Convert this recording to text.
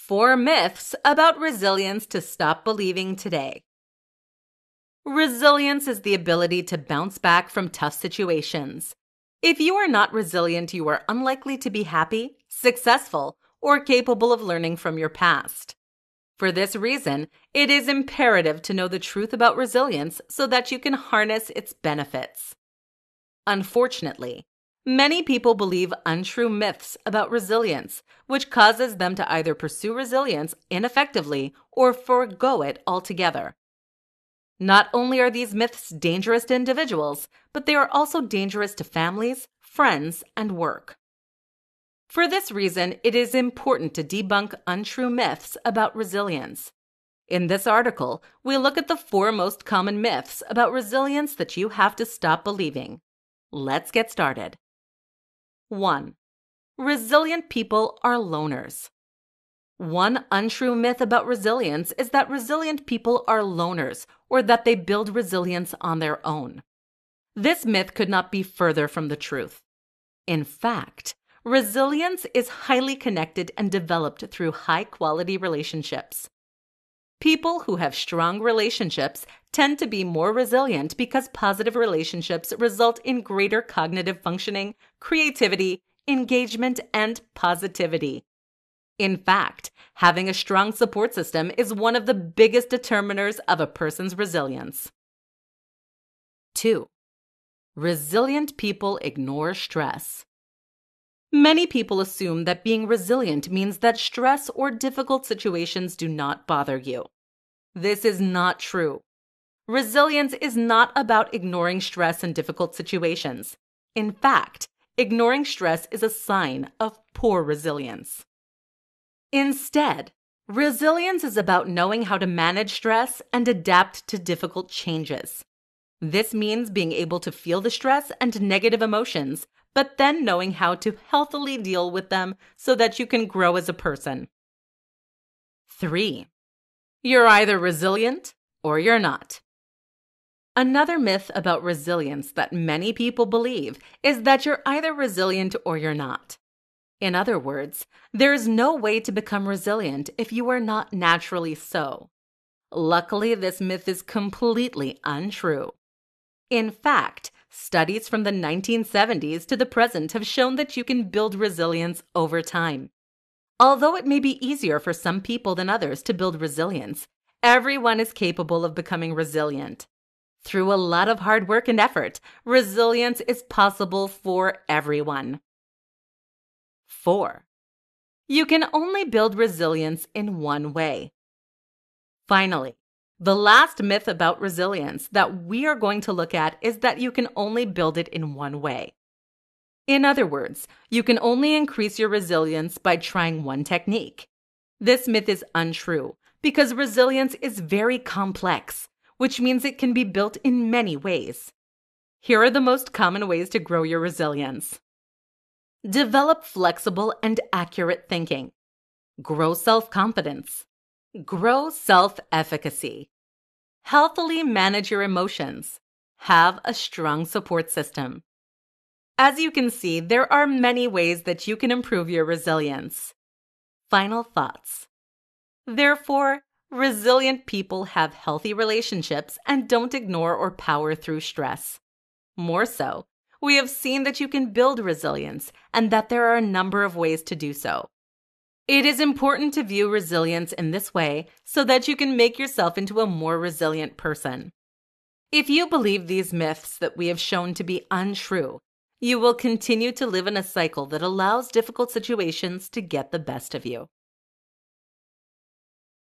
4 myths about resilience to stop believing today. Resilience is the ability to bounce back from tough situations. If you are not resilient, you are unlikely to be happy, successful, or capable of learning from your past. For this reason, it is imperative to know the truth about resilience so that you can harness its benefits. Unfortunately, many people believe untrue myths about resilience, which causes them to either pursue resilience ineffectively or forego it altogether. Not only are these myths dangerous to individuals, but they are also dangerous to families, friends, and work. For this reason, it is important to debunk untrue myths about resilience. In this article, we look at the 4 most common myths about resilience that you have to stop believing. Let's get started. 1. Resilient people are loners. One untrue myth about resilience is that resilient people are loners or that they build resilience on their own. This myth could not be further from the truth. In fact, resilience is highly connected and developed through high-quality relationships. People who have strong relationships tend to be more resilient because positive relationships result in greater cognitive functioning, creativity, engagement, and positivity. In fact, having a strong support system is one of the biggest determiners of a person's resilience. 2. Resilient people ignore stress. Many people assume that being resilient means that stress or difficult situations do not bother you. This is not true. Resilience is not about ignoring stress and difficult situations. In fact, ignoring stress is a sign of poor resilience. Instead, resilience is about knowing how to manage stress and adapt to difficult changes. This means being able to feel the stress and negative emotions, but then knowing how to healthily deal with them so that you can grow as a person. 3. You're either resilient or you're not. Another myth about resilience that many people believe is that you're either resilient or you're not. In other words, there is no way to become resilient if you are not naturally so. Luckily, this myth is completely untrue. In fact, studies from the 1970s to the present have shown that you can build resilience over time. Although it may be easier for some people than others to build resilience, everyone is capable of becoming resilient. Through a lot of hard work and effort, resilience is possible for everyone. 4. You can only build resilience in one way. Finally, the last myth about resilience that we are going to look at is that you can only build it in one way. In other words, you can only increase your resilience by trying one technique. This myth is untrue because resilience is very complex, which means it can be built in many ways. Here are the most common ways to grow your resilience. Develop flexible and accurate thinking. Grow self-confidence. Grow self-efficacy. Healthily manage your emotions. Have a strong support system. As you can see, there are many ways that you can improve your resilience. Final thoughts. Therefore, resilient people have healthy relationships and don't ignore or power through stress. More so, we have seen that you can build resilience and that there are a number of ways to do so. It is important to view resilience in this way so that you can make yourself into a more resilient person. If you believe these myths that we have shown to be untrue, you will continue to live in a cycle that allows difficult situations to get the best of you.